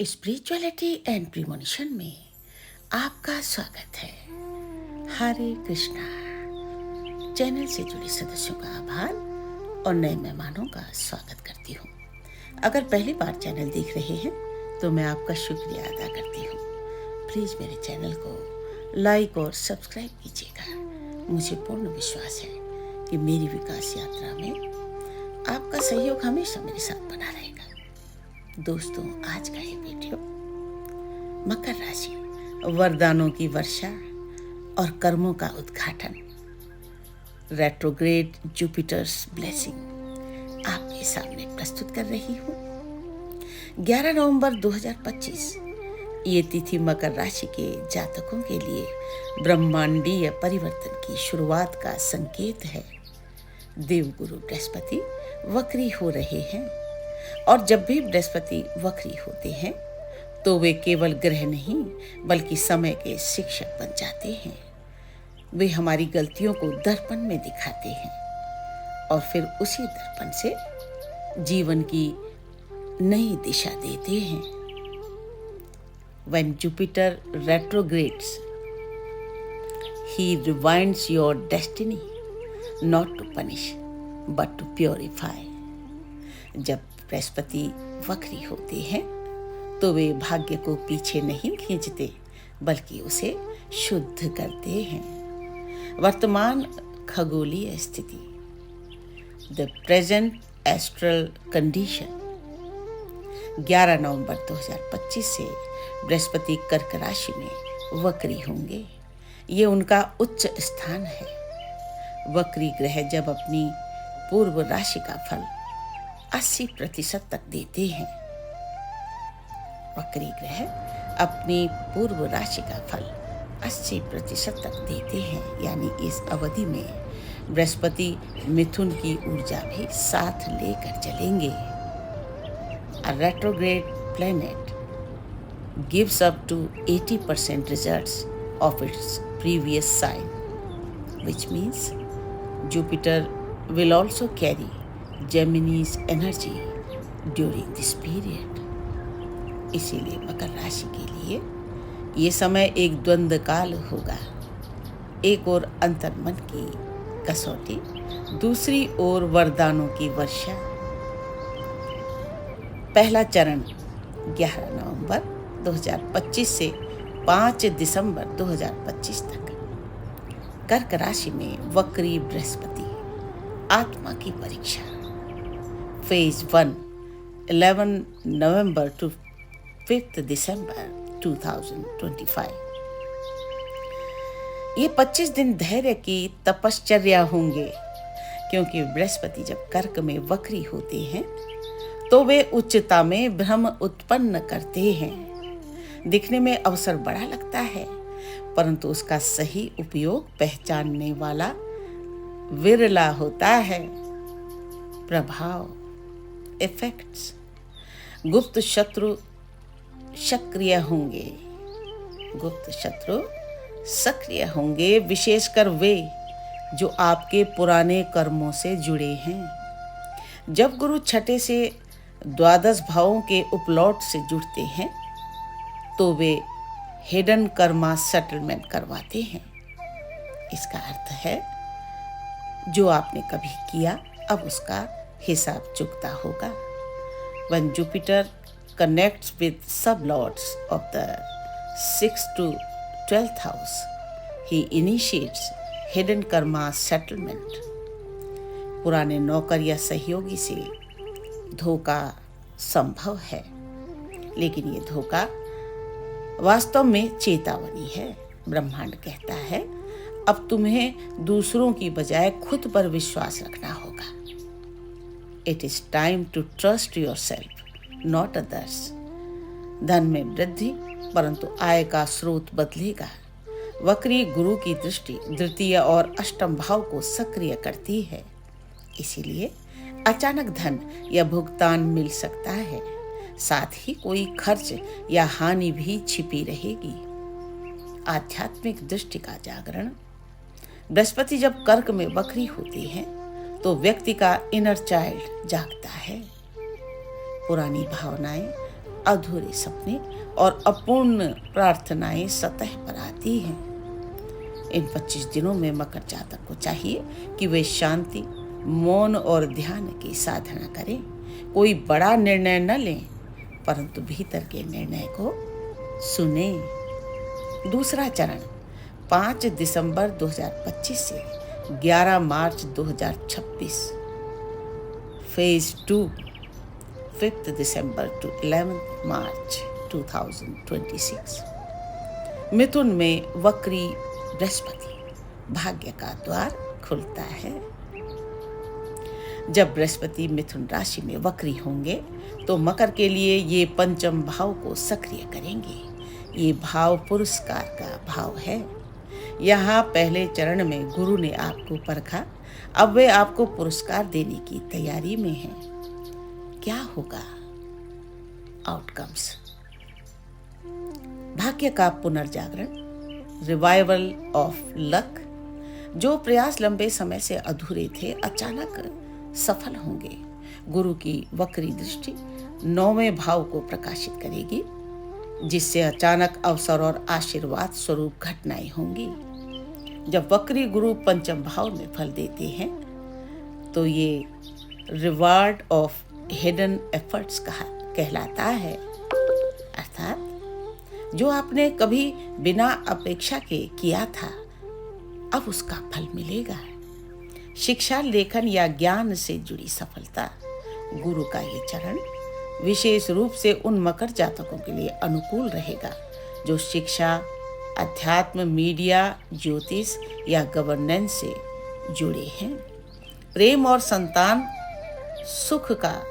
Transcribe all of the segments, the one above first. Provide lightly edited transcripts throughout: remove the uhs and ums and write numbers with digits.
Spirituality and premonition में आपका स्वागत है। हरे कृष्णा। चैनल से जुड़े सदस्यों का आभार और नए मेहमानों का स्वागत करती हूँ। अगर पहली बार चैनल देख रहे हैं तो मैं आपका शुक्रिया अदा करती हूँ। प्लीज़ मेरे चैनल को लाइक और सब्सक्राइब कीजिएगा। मुझे पूर्ण विश्वास है कि मेरी विकास यात्रा में आपका सहयोग हमेशा मेरे साथ बना रहेगा। दोस्तों, आज का ये वीडियो मकर राशि, वरदानों की वर्षा और कर्मों का उद्घाटन, रेट्रोग्रेड जुपिटर्स ब्लेसिंग आपके सामने प्रस्तुत कर रही हूँ। 11 नवंबर 2025 ये तिथि मकर राशि के जातकों के लिए ब्रह्मांडीय परिवर्तन की शुरुआत का संकेत है। देवगुरु बृहस्पति वक्री हो रहे हैं और जब भी बृहस्पति वक्री होते हैं तो वे केवल ग्रह नहीं बल्कि समय के शिक्षक बन जाते हैं। वे हमारी गलतियों को दर्पण में दिखाते हैं और फिर उसी दर्पण से जीवन की नई दिशा देते हैं। When Jupiter retrogrades, he rewinds your destiny, not to punish, but to purify. जब बृहस्पति वक्री होते हैं तो वे भाग्य को पीछे नहीं खींचते बल्कि उसे शुद्ध करते हैं। वर्तमान खगोलीय स्थिति, द प्रेजेंट एस्ट्रल कंडीशन। 11 नवंबर 2025 से बृहस्पति कर्क राशि में वक्री होंगे। ये उनका उच्च स्थान है। वक्री ग्रह जब अपनी पूर्व राशि का फल 80% तक देते हैं। वक्री ग्रह अपनी पूर्व राशि का फल 80% तक देते हैं, यानी इस अवधि में बृहस्पति मिथुन की ऊर्जा भी साथ लेकर चलेंगे। A retrograde planet gives up to 80% results of its previous sign, which means Jupiter will also carry Gemini's energy during this period. इसीलिए मकर राशि के लिए ये समय एक द्वंद्व काल होगा। एक ओर अंतर्मन की कसौटी, दूसरी ओर वरदानों की वर्षा। पहला चरण 11 नवंबर 2025 से 5 दिसंबर 2025 तक कर्क राशि में वक्री बृहस्पति, आत्मा की परीक्षा। फेज 1 11 नवंबर टू 5 दिसंबर 2025। ये 25 दिन धैर्य की तपश्चर्या होंगे, क्योंकि बृहस्पति जब कर्क में वक्री होते हैं तो वे उच्चता में भ्रम उत्पन्न करते हैं। दिखने में अवसर बड़ा लगता है, परंतु उसका सही उपयोग पहचानने वाला विरला होता है। प्रभाव, इफेक्ट्स। गुप्त शत्रु सक्रिय होंगे। गुप्त शत्रु सक्रिय होंगे, विशेषकर वे जो आपके पुराने कर्मों से जुड़े हैं। जब गुरु छठे से 12 भावों के उपलौट से जुड़ते हैं तो वे हिडन कर्मा सेटलमेंट करवाते हैं। इसका अर्थ है जो आपने कभी किया अब उसका हिसाब चुकता होगा। When Jupiter connects with sublords of the 6th to 12th house, he initiates hidden karma settlement. पुराने नौकर या सहयोगी से धोखा संभव है, लेकिन ये धोखा वास्तव में चेतावनी है। ब्रह्मांड कहता है अब तुम्हें दूसरों की बजाय खुद पर विश्वास रखना होगा। It is time to trust yourself, not others. धन में वृद्धि, परंतु आय का स्रोत बदलेगा। वक्री गुरु की दृष्टि द्वितीय और अष्टम भाव को सक्रिय करती है, इसीलिए अचानक धन या भुगतान मिल सकता है। साथ ही कोई खर्च या हानि भी छिपी रहेगी। आध्यात्मिक दृष्टि का जागरण। बृहस्पति जब कर्क में वक्री होती है तो व्यक्ति का इनर चाइल्ड जागता है। पुरानी भावनाएं अधूरे सपने और अपूर्ण प्रार्थनाएं सतह पर आती हैं। इन 25 दिनों में मकर जातक को चाहिए कि वे शांति, मौन और ध्यान की साधना करें। कोई बड़ा निर्णय न लें, परंतु भीतर के निर्णय को सुने। दूसरा चरण 5 दिसंबर 2025 से 11 मार्च 2026। फेज 2 5 दिसंबर टू 11 मार्च 2026। मिथुन में वक्री बृहस्पति, भाग्य का द्वार खुलता है। जब बृहस्पति मिथुन राशि में वक्री होंगे तो मकर के लिए ये पंचम भाव को सक्रिय करेंगे। ये भाव पुरस्कार का भाव है। यहाँ पहले चरण में गुरु ने आपको परखा, अब वे आपको पुरस्कार देने की तैयारी में हैं। क्या होगा? आउटकम्स: भाग्य का पुनर्जागरण, रिवाइवल ऑफ लक। जो प्रयास लंबे समय से अधूरे थे अचानक सफल होंगे। गुरु की वक्री दृष्टि 9वें भाव को प्रकाशित करेगी, जिससे अचानक अवसर और आशीर्वाद स्वरूप घटनाएं होंगी। जब वक्री गुरु पंचम भाव में फल देते हैं तो ये रिवार्ड ऑफ हिडन एफर्ट्स कहलाता है। अर्थात जो आपने कभी बिना अपेक्षा के किया था, अब उसका फल मिलेगा। शिक्षा, लेखन या ज्ञान से जुड़ी सफलता। गुरु का ये चरण विशेष रूप से उन मकर जातकों के लिए अनुकूल रहेगा जो शिक्षा, अध्यात्म, मीडिया, ज्योतिष या गवर्नेंस से जुड़े हैं। प्रेम और संतान सुख का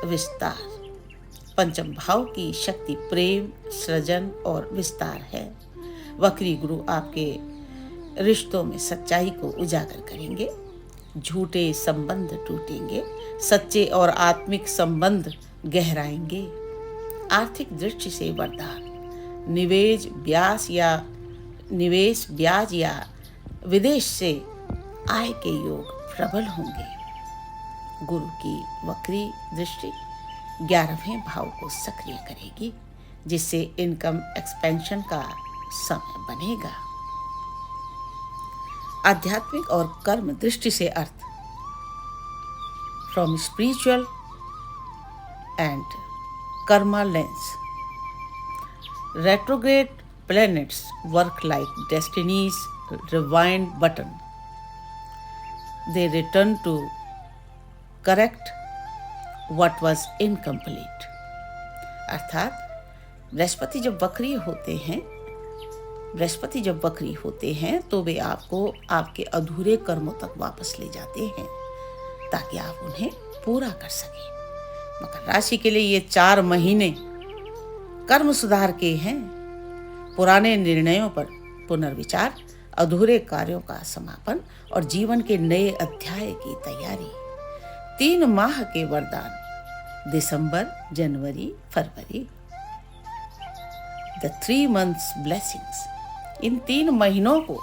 विस्तार। पंचम भाव की शक्ति प्रेम, सृजन और विस्तार है। वक्री गुरु आपके रिश्तों में सच्चाई को उजागर करेंगे। झूठे संबंध टूटेंगे, सच्चे और आत्मिक संबंध गहराएंगे। आर्थिक दृष्टि से वरदान। निवेश, ब्याज या विदेश से आय के योग प्रबल होंगे। गुरु की वक्री दृष्टि 11वें भाव को सक्रिय करेगी, जिससे इनकम एक्सपेंशन का समय बनेगा। आध्यात्मिक और कर्म दृष्टि से अर्थ: from spiritual and karma lens, retrograde planets work like destiny's rewind button. They return to correct what was incomplete. अर्थात बृहस्पति जब वक्री होते हैं तो वे आपको आपके अधूरे कर्मों तक वापस ले जाते हैं ताकि आप उन्हें पूरा कर सकें। मकर राशि के लिए ये 4 महीने कर्म सुधार के हैं। पुराने निर्णयों पर पुनर्विचार, अधूरे कार्यों का समापन और जीवन के नए अध्याय की तैयारी। 3 माह के वरदान: दिसंबर, जनवरी, फरवरी। The 3 months blessings। इन 3 महीनों को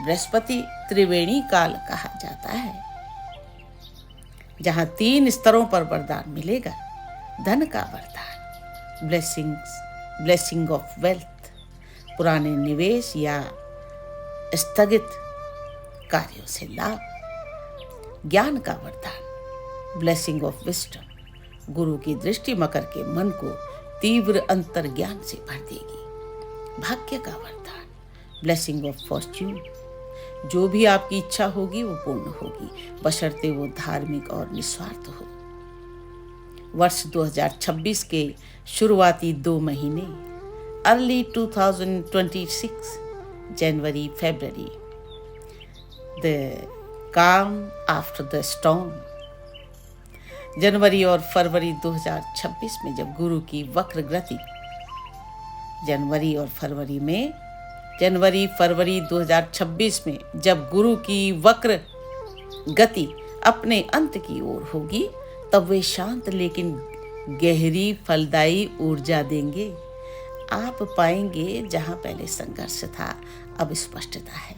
बृहस्पति त्रिवेणी काल कहा जाता है, जहां 3 स्तरों पर वरदान मिलेगा। धन का वरदान, ब्लेसिंग ऑफ वेल्थ, पुराने निवेश या स्थगित कार्यों से लाभ। ज्ञान का वरदान, ब्लेसिंग ऑफ विजडम, गुरु की दृष्टि मकर के मन को तीव्र अंतर्ज्ञान से भर देगी। भाग्य का वरदान, ब्लेसिंग ऑफ फॉर्च्यून, जो भी आपकी इच्छा होगी वो पूर्ण होगी, बशर्ते वो धार्मिक और निस्वार्थ हो। वर्ष 2026 के शुरुआती 2 महीने, अर्ली 2026, जनवरी, फरवरी। द काम आफ्टर द स्टॉर्म। जनवरी और फरवरी 2026 में जब गुरु की वक्र गति जनवरी, फरवरी 2026 में जब गुरु की वक्र गति अपने अंत की ओर होगी, तब वे शांत लेकिन गहरी फलदायी ऊर्जा देंगे। आप पाएंगे जहां पहले संघर्ष था अब स्पष्टता है,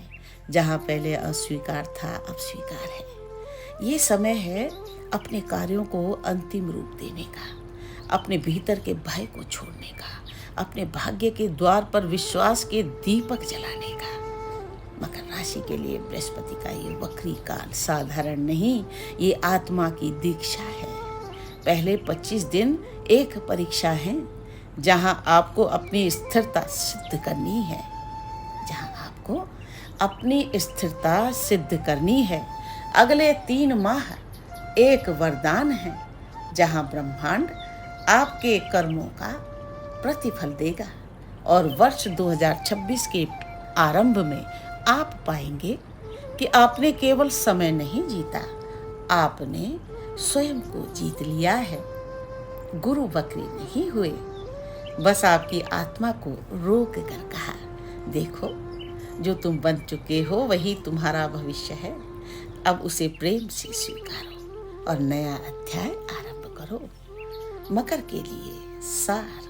जहां पहले अस्वीकार था अब स्वीकार है। ये समय है अपने कार्यों को अंतिम रूप देने का। अपने भीतर के भय को छोड़ने का, अपने भाग्य के द्वार पर विश्वास के दीपक जलाने का। मकर राशि के लिए बृहस्पति का ये वक्री काल साधारण नहीं, ये आत्मा की दीक्षा है। पहले 25 दिन एक परीक्षा है, जहां आपको अपनी स्थिरता सिद्ध करनी है, अगले 3 माह एक वरदान है, जहां ब्रह्मांड आपके कर्मों का प्रतिफल देगा। और वर्ष 2026 के आरंभ में आप पाएंगे कि आपने केवल समय नहीं जीता, आपने स्वयं को जीत लिया है। गुरु वक्री नहीं हुए, बस आपकी आत्मा को रोक कर कहा, देखो जो तुम बन चुके हो वही तुम्हारा भविष्य है, अब उसे प्रेम से स्वीकारो और नया अध्याय आरंभ करो। मकर के लिए सार,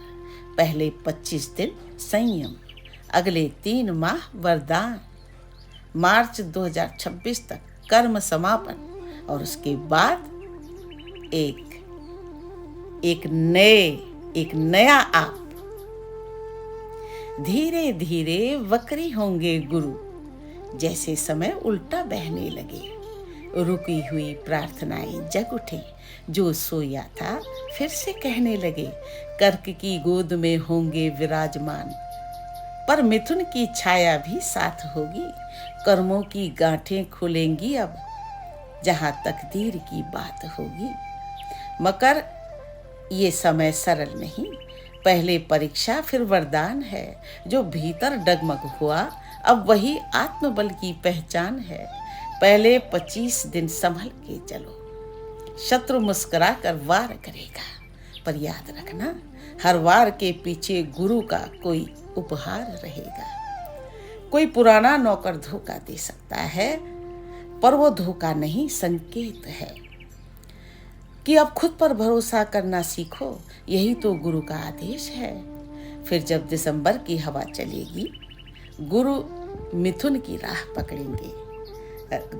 पहले 25 दिन संयम, अगले 3 माह वरदान, मार्च 2026 तक कर्म समापन, और उसके बाद एक नया आप। धीरे धीरे वक्री होंगे गुरु, जैसे समय उल्टा बहने लगे। रुकी हुई प्रार्थनाएं जग उठे, जो सोया था फिर से कहने लगे। कर्क की गोद में होंगे विराजमान, पर मिथुन की छाया भी साथ होगी। कर्मों की गांठें खुलेंगी अब, जहां तकदीर की बात होगी। मकर, ये समय सरल नहीं, पहले परीक्षा फिर वरदान है। जो भीतर डगमग हुआ, अब वही आत्मबल की पहचान है। पहले 25 दिन संभल के चलो, शत्रु मुस्कुरा कर वार करेगा, पर याद रखना हर वार के पीछे गुरु का कोई उपहार रहेगा। कोई पुराना नौकर धोखा दे सकता है, पर वो धोखा नहीं, संकेत है कि अब खुद पर भरोसा करना सीखो। यही तो गुरु का आदेश है। फिर जब दिसंबर की हवा चलेगी, गुरु मिथुन की राह पकड़ेंगे,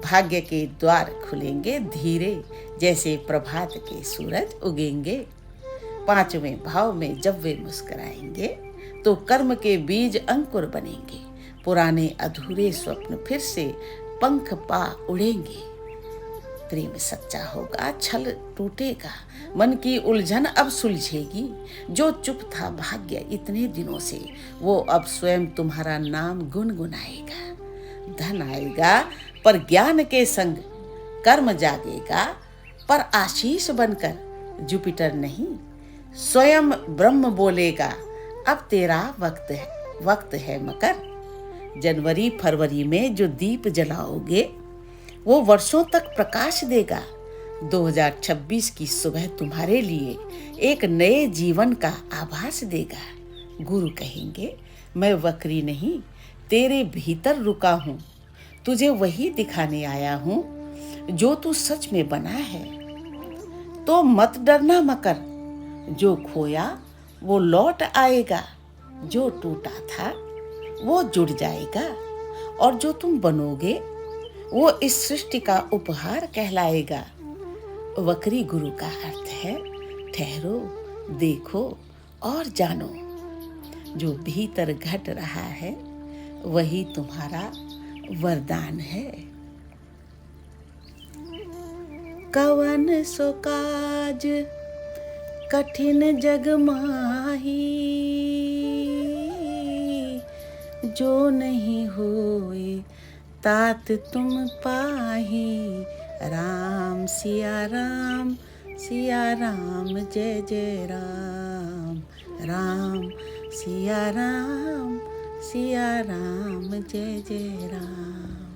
भाग्य के द्वार खुलेंगे धीरे, जैसे प्रभात के सूरज उगेंगे। 5वें भाव में जब वे मुस्कुराएंगे, तो कर्म के बीज अंकुर बनेंगे। पुराने अधूरे स्वप्न फिर से पंख पा उड़ेंगे। प्रेम सच्चा होगा, छल टूटेगा, मन की उलझन अब सुलझेगी। जो चुप था भाग्य इतने दिनों से, वो अब स्वयं तुम्हारा नाम गुनगुनाएगा। धन आएगा पर ज्ञान के संग, कर्म जागेगा पर आशीष बनकर। जुपिटर नहीं, स्वयं ब्रह्म बोलेगा, अब तेरा वक्त है मकर। जनवरी फरवरी में जो दीप जलाओगे, वो वर्षों तक प्रकाश देगा। 2026 की सुबह तुम्हारे लिए एक नए जीवन का आभास देगा। गुरु कहेंगे, मैं वक्री नहीं, तेरे भीतर रुका हूँ, तुझे वही दिखाने आया हूँ जो तू सच में बना है। तो मत डरना मकर, जो खोया वो लौट आएगा, जो टूटा था वो जुड़ जाएगा, और जो तुम बनोगे वो इस सृष्टि का उपहार कहलाएगा। वक्री गुरु का अर्थ है, ठहरो, देखो और जानो। जो भीतर घट रहा है वही तुम्हारा वरदान है। कवन सो काज कठिन जग माही, जो नहीं होए तात तुम पाही। राम सिया राम, सिया राम जय जय राम। राम सिया राम, सिया राम जय जय राम।